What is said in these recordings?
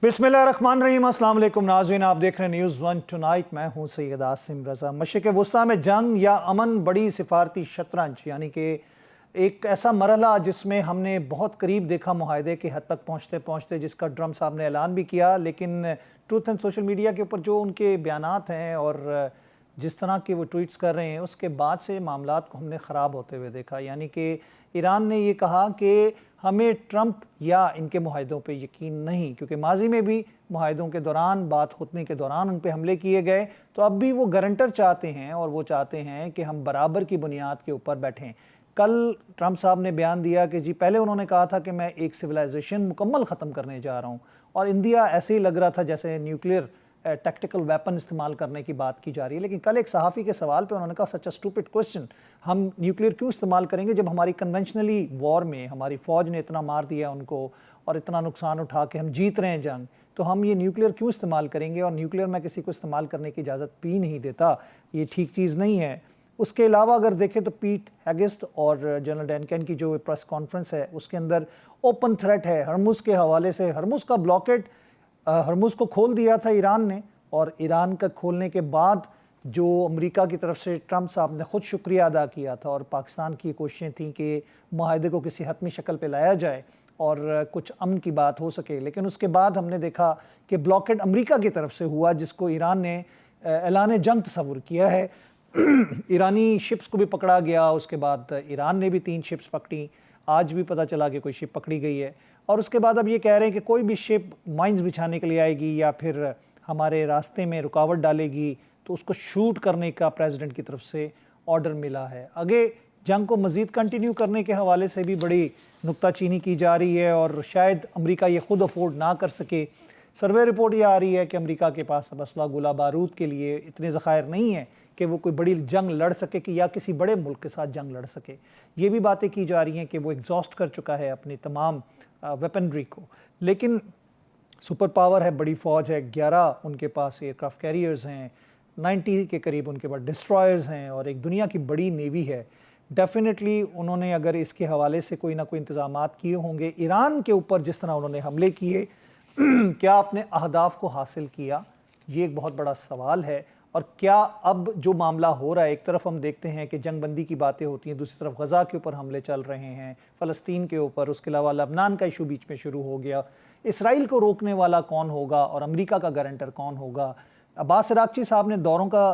बिस्मिल्लाहिर्रहमानिर्रहीम, अस्सलाम वालेकुम नाज़रीन, आप देख रहे हैं न्यूज़ वन टुनाइट। मैं हूं सैयद आसिम रज़ा। मशरिक़ वुस्ता में जंग या अमन बड़ी सिफारती शतरंज, यानी कि एक ऐसा मरहला जिसमें हमने बहुत करीब देखा मुआहदे की हद तक पहुँचते पहुँचते, जिसका ट्रम्प साहब ने ऐलान भी किया, लेकिन ट्रूथ एंड सोशल मीडिया के ऊपर जो उनके बयानात हैं और जिस तरह के वो ट्वीट्स कर रहे हैं, उसके बाद से मामलात को हमने ख़राब होते हुए देखा। यानी कि ईरान ने ये कहा कि हमें ट्रंप या इनके मुआहदों पे यकीन नहीं, क्योंकि माजी में भी मुआहदों के दौरान, बात होने के दौरान उन पे हमले किए गए। तो अब भी वो गारंटर चाहते हैं और वो चाहते हैं कि हम बराबर की बुनियाद के ऊपर बैठें। कल ट्रंप साहब ने बयान दिया कि जी, पहले उन्होंने कहा था कि मैं एक सिविलाइजेशन मुकम्मल ख़त्म करने जा रहा हूँ, और इंडिया ऐसे ही लग रहा था जैसे न्यूक्लियर टैक्टिकल वेपन इस्तेमाल करने की बात की जा रही है। लेकिन कल एक सहाफ़ी के सवाल पे उन्होंने कहा, सच अ स्टूपिड क्वेश्चन, हम न्यूक्लियर क्यों इस्तेमाल करेंगे जब हमारी कन्वेंशनली वॉर में हमारी फ़ौज ने इतना मार दिया उनको और इतना नुकसान उठा के हम जीत रहे हैं जंग, तो हम ये न्यूक्लियर क्यों इस्तेमाल करेंगे। और न्यूक्लियर मैं किसी को इस्तेमाल करने की इजाज़त भी नहीं देता, ये ठीक चीज़ नहीं है। उसके अलावा अगर देखें तो पीट हेगेस्ट और जनरल डैनकन की जो प्रेस कॉन्फ्रेंस है, उसके अंदर ओपन थ्रेट है हरमुज़ के हवाले से। हरमुज़ का ब्लॉकेट, हरमुज़ को खोल दिया था ईरान ने, और ईरान का खोलने के बाद जो अमेरिका की तरफ से ट्रंप साहब ने ख़ुद शुक्रिया अदा किया था, और पाकिस्तान की कोशिशें थीं कि मुआहदे को किसी हतमी शक्ल पे लाया जाए और कुछ अमन की बात हो सके। लेकिन उसके बाद हमने देखा कि ब्लॉकेट अमेरिका की तरफ से हुआ, जिसको ईरान ने ऐलान जंग तस्वुर किया है। ईरानी शिप्स को भी पकड़ा गया, उसके बाद ईरान ने भी 3 शिप्स पकड़ी, आज भी पता चला कि कोई शिप पकड़ी गई है। और उसके बाद अब ये कह रहे हैं कि कोई भी शिप माइंस बिछाने के लिए आएगी या फिर हमारे रास्ते में रुकावट डालेगी तो उसको शूट करने का प्रेसिडेंट की तरफ से ऑर्डर मिला है। आगे जंग को मज़ीद कंटिन्यू करने के हवाले से भी बड़ी नुक्ताचीनी की जा रही है, और शायद अमेरिका ये खुद अफोर्ड ना कर सके। सर्वे रिपोर्ट ये आ रही है कि अमेरिका के पास अब असला गोला बारूद के लिए इतने ज़खायर नहीं है कि वो कोई बड़ी जंग लड़ सके, कि या किसी बड़े मुल्क के साथ जंग लड़ सके। ये भी बातें की जा रही हैं कि वो एग्जॉस्ट कर चुका है अपनी तमाम वेपनरी को। लेकिन सुपर पावर है, बड़ी फ़ौज है, 11 उनके पास एयरक्राफ्ट कैरियर्स हैं, 90 के करीब उनके पास डिस्ट्रॉयर्स हैं, और एक दुनिया की बड़ी नेवी है। डेफिनेटली उन्होंने अगर इसके हवाले से कोई ना कोई इंतज़ामात किए होंगे। ईरान के ऊपर जिस तरह उन्होंने हमले किए, क्या अपने अहदाफ को हासिल किया, ये एक बहुत बड़ा सवाल है। और क्या अब जो मामला हो रहा है, एक तरफ हम देखते हैं कि जंग बंदी की बातें होती हैं, दूसरी तरफ गज़ा के ऊपर हमले चल रहे हैं, फ़लस्तीन के ऊपर, उसके अलावा लबनान का इशू बीच में शुरू हो गया। इसराइल को रोकने वाला कौन होगा और अमेरिका का गारंटर कौन होगा। अब्बास अरागची साहब ने दौरों का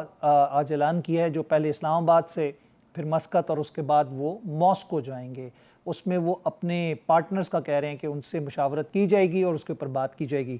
आज ऐलान किया है, जो पहले इस्लामाबाद से, फिर मस्कत, और उसके बाद वो मॉस्को जाएंगे। उसमें वो अपने पार्टनर्स का कह रहे हैं कि उनसे मुशावरत की जाएगी और उसके ऊपर बात की जाएगी।